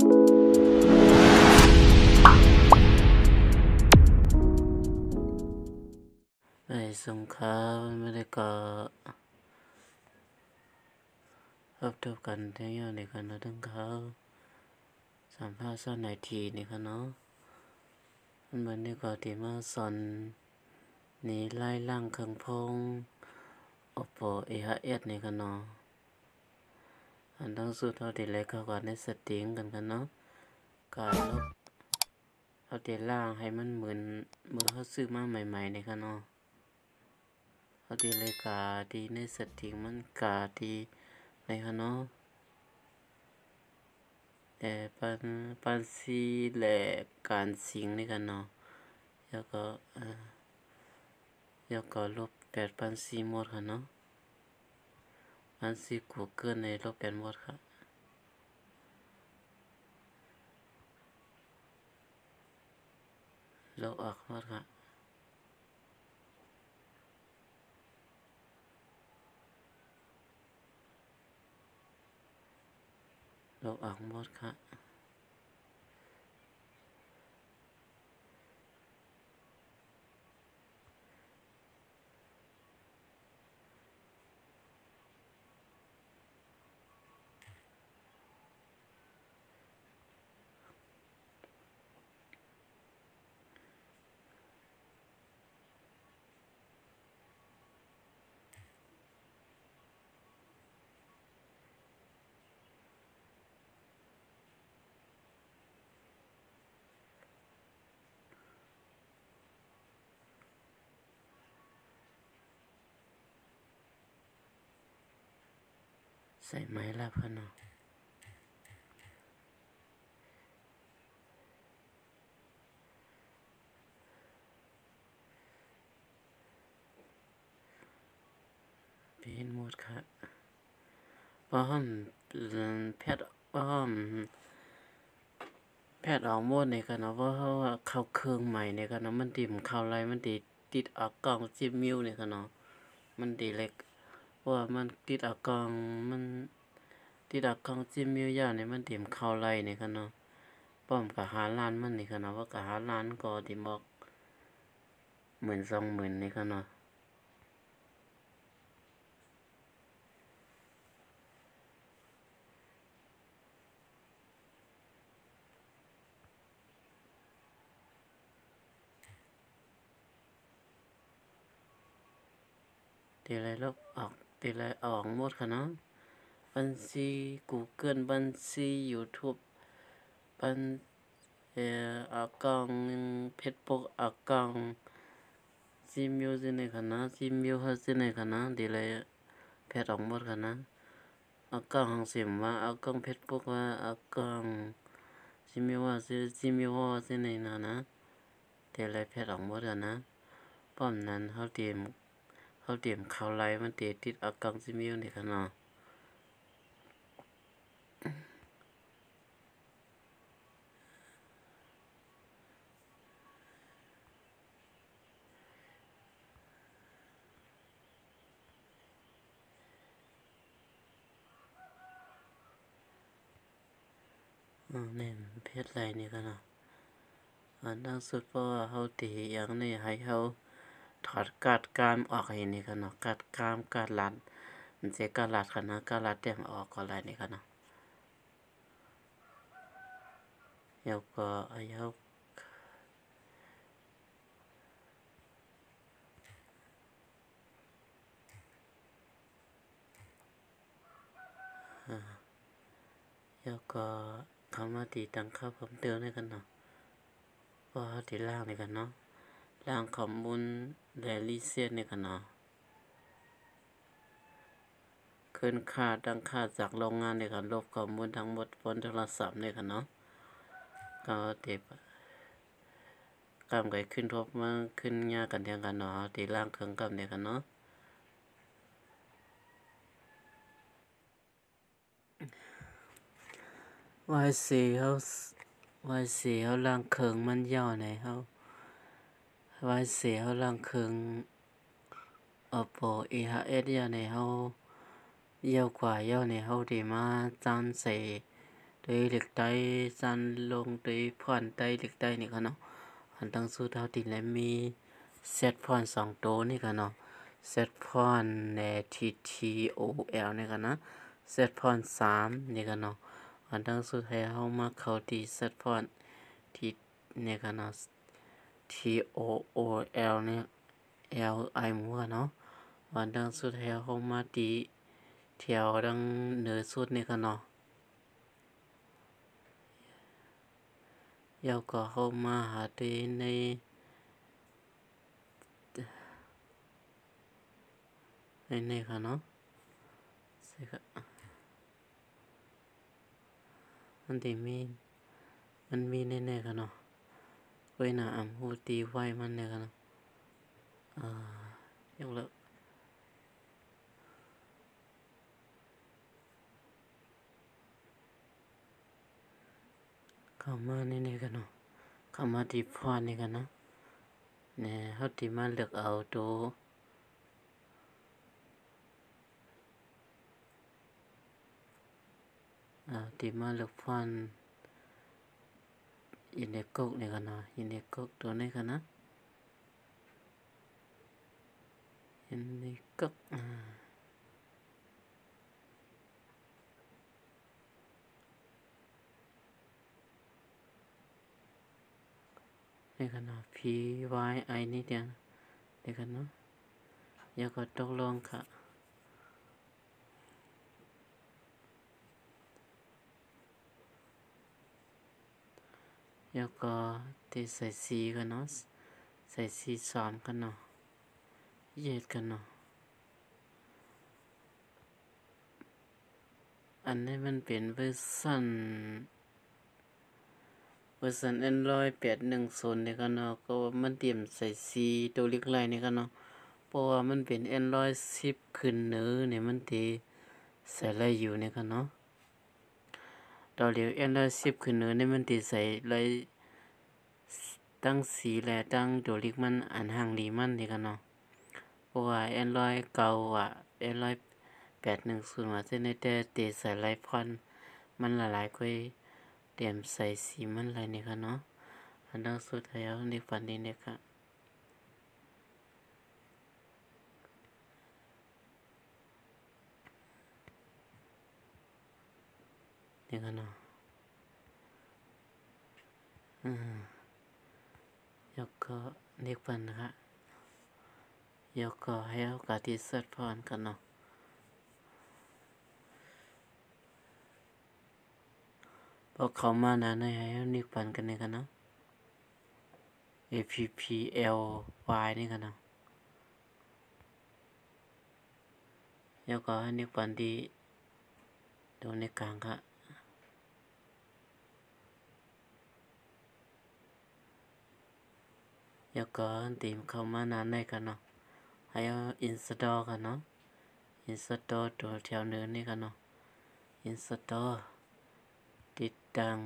ไปสงขลาไม่ได้ก็พบกันทั้งอย่างนี้กันนะทั้งเขาสัมภาษณ์สอนไหนทีนี่ค่ะเนาะมันนี้ก็ที่มาสอนนี่ไล่ล่างเครื่องพงOppo A51 นี่ค่ะเนาะอันทั้งสุดเท่าที่เล็กเขาก็ในสติงกันเนาะการลบเอาที่ล่างให้มันเหมือนเขาซื้อมาใหม่ๆนี่ค่ะเนาะเอาที่เล็กกาที่ในสติงมันกาที่ในค่ะเนาะแต่ปันซีและการสิงนี่กันเนาะแล้วก็ลบ8,400หมดค่ะเนาะปันซีกูเกิลในลบ8หมดค่ะลบออกหมดค่ะลบออกหมดค่ะใส่ไม้ลับค่ะเนาะเป็นหมดค่ะป้อมแพทย์ป้อมแพทย์ออกหมดในกันเนาะเพราะว่าเข้าเครื่องใหม่ในกันเนาะมันติ่มเข้าไรมันติดออกกล้อง10 นิ้วในกันเนาะมันดีเล็กเพราะว่ามันติดออกกล้องมันติดออกกล้อง10 นิ้วอย่างนี้มันติ่มเข้าไรในกันเนาะป้อมกับหาล้านมันนี่กันเนาะว่ากับหาล้านก็ติ่มบอก10,000-20,000นี่กันเนาะทีไรลบออกทีไรออกหมดค่ะเนาะบัญชี Google บัญชี YouTube บัญอากองFacebook อากอง Gmail สิในค่ะนะ Gmail เฮาสิในค่ะนะทีไรแพทย์ออกหมดค่ะนะอากองของสิมว่าอากอง Facebook ว่าอากอง Gmail ว่าGmail ว่าสิในนะทีไรแพทย์ออกหมดค่ะนะป้อมนั้นเฮาเตรียมเข้าไลน์มันติดอากอง Gmail นี่ค่ะเนาะนี่เพจไรนี่ค่ะเนาะอันดังสุดเพราะว่าเฮาตีอย่างนี้ให้เฮาถอดการ์ดกามออกให้นี่ค่ะเนาะการ์ดกามการ์ดลัดมันสิการ์ดลัดค่ะนะการ์ดลัดแต้มออกก็ไรนี่ค่ะเนาะแล้วก็แล้วก็เข้ามาตีตั้งค่าเพิ่มเติมด้วยกันเนาะเพราะเฮาตีล่างนี่กันเนาะล่างข้อมูลและรีเซ็ตนี่กันเนาะขึ้นค่าตั้งค่าจากโรงงานนี่กันลบข้อมูลทั้งหมดบนโทรศัพท์นี่กันเนาะก็ติดกำไก่ขึ้นทบมาขึ้นยากันเทียงกันเนาะตีล่างเครื่องกำเนี่ยกันเนาะวายสีเขาล่างเครื่องมันย่อไหนเขาวายสีเขาล่างเครื่องOppo A51 ย่อในเขาเยาวกว่าย่อในเขาดีมาจานใส่对历代山ลง对พรใต้历代นี่ค่ะเนาะอันตั้งสู้เท่าที่แล้วมีเซตพร2ตัวนี่ค่ะเนาะเซตพรTTOL นี่ค่ะนะเซตพร3นี่ค่ะเนาะอันตั้งสุดให้เฮามาเข้าที่เซตพรที่นี่ค่ะเนาะ TOOL เนี่ย LI หมู่ค่ะเนาะอันตั้งสุดให้เฮามาที่แถวดังเหนือสุดนี่ค่ะเนาะแล้วก็เข้ามาหาที่ในนี่ค่ะเนาะมันที่มันมีแน่ๆค่ะเนาะเว้ยน่ะฮู้ตีไว้มันเนี่ยค่ะเนาะยกเลิกเข้ามานี่ๆกันเนาะเข้ามาที่พรนี่กันนะเนี่ยเฮาที่มาเลือกเอาตัวที่มาเลือกพรอินเดกกนี่กันเนาะอินเดกกตัวนี้กันนะอินเดกกนี่กันเนาะ PYI นี่เดียวนี่กันเนาะแล้วก็ตกลงค่ะแล้วก็ที่ใส่สีกันเนาะใส่สี3กันเนาะเย็ดกันเนาะอันนี้มันเป็นเวอร์ชันAndroid 8.10นี่กันเนาะก็มันเตรียมใส่สีตัวเล็กไลนี่กันเนาะเพราะว่ามันเป็น Android 10ขึ้นเนื้อเนี่ยมันตีใส่ไรอยู่นี่กันเนาะตอนเดียว Android 10ขึ้นเนื้อนี่มันตีใส่ไรตั้งสีและตั้งตัวเล็กมันอันห่างดีมันนี่กันเนาะเพราะว่า Android เก่าอ่ะ Android 8.10ว่าเส้นในแต่ตีใส่ไรพรมันหลายๆก็เตรียมใส่สีมันไรนี่กันเนาะอันดังสุดท้ายในฝันดีเนี่ยค่ะนี่กันเนาะแล้วก็เด็กปันนะคะแล้วก็ให้โอกาสที่เสิร์ชพรกันเนาะพอเขามานะในให้เด็กปันกันนี่กันเนาะ APPLY นี่กันเนาะแล้วก็ให้เด็กปันที่ตรงในกลางค่ะแล้วก็ตีมเข้ามานานในกันเนาะให้เอา install กันเนาะ install ตัวแถวเนื้อนี่กันเนาะ install ติดตั้ง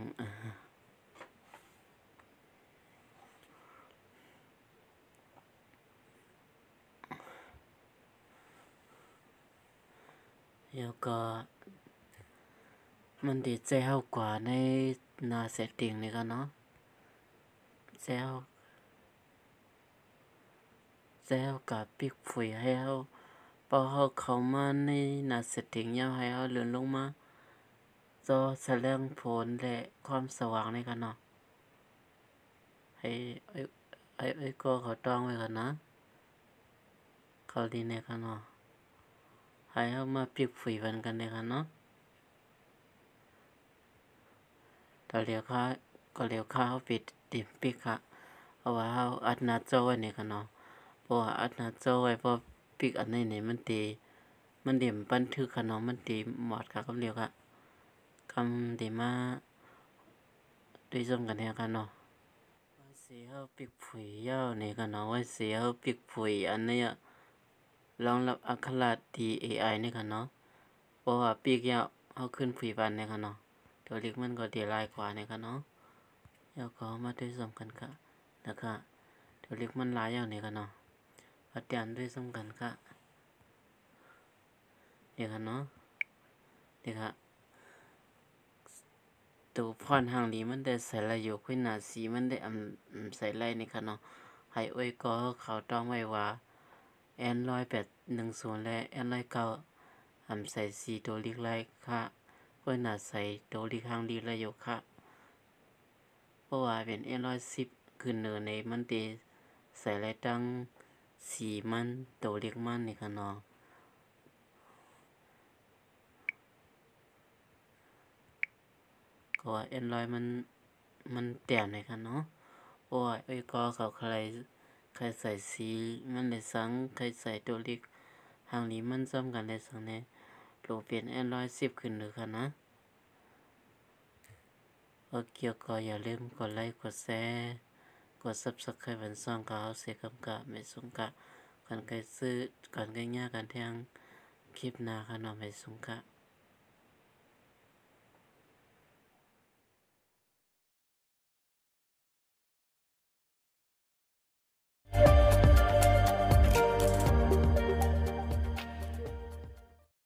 แล้วก็มันดีใจเฮากว่าในหน้า setting นี่กันเนาะเซลกับปิกฝุยให้เฮาพอเฮาเข้ามาในหน้า setting ยาวให้เฮาเลื่อนลงมาจอแสดงผลและความสว่างนี่กันเนาะให้ก็เขาต้องไว้กันนะเขาดีในกันเนาะให้เฮามาปิกฝุยวันกันในกันเนาะตอนเดียวค่ะก็เร็วค่ะเฮาปิดติมปิกค่ะเพราะว่าเฮาอัดหน้าจอไว้นี่กันเนาะเพราะว่าอัดหน้าจอไว้พอปิกอันนี้นี่มันตีมันเดี่มบันทึกค่ะเนาะมันตีหมดค่ะกับเร็วค่ะคำที่มาด้วยซ้ำกันเนี่ยกันเนาะว่าสิเฮาปิกผุยยาวนี่กันเนาะว่าสิเฮาปิกผุยอันนี้รองรับอักขระ DAI นี่กันเนาะเพราะว่าปิกยาวเฮาขึ้นผุยวันนี่กันเนาะตัวเล็กมันก็ดีหลายกว่านี่กันเนาะแล้วก็มาด้วยซ้ำกันค่ะแล้วก็ตัวเล็กมันหลายอย่างนี่กันเนาะอาจารย์ด้วยซ้ำกันค่ะนี่กันเนาะนี่ค่ะ ตัวพรหางนี้มันได้ใส่ละอยู่ขึ้นหน้าสีมันได้ใส่ไล่นี่ค่ะเนาะให้อวยก็เขาต้องไว้ว่าAndroid 810และAndroid 9ใส่สีตัวลีกไล่ค่ะขึ้นหน้าใส่ตัวลีกหางดีละอยู่ค่ะเพราะว่าเป็น Android 10ขึ้นเนินในมันติใส่ไล่ตั้งสีมันตัวลีกมันนี่ค่ะเนาะก็ว่า Android มันแต้มนี่ค่ะเนาะเพราะว่าก็เขาใครใส่สีมันได้สังใครใส่ตัวลีกหางนี้มันซ้ำกันได้สังแน่โลเป็น Android 10ขึ้นหรือค่ะนะเกี่ยวก็อย่าลืมกดไลค์กดแชร์กด Subscribe บันซ่องก็เอาเสียกำกับไม่สุงกะก่อนใครซื้อก่อนใครยากกันทางคลิปหน้าค่ะเนาะไม่สุงกะ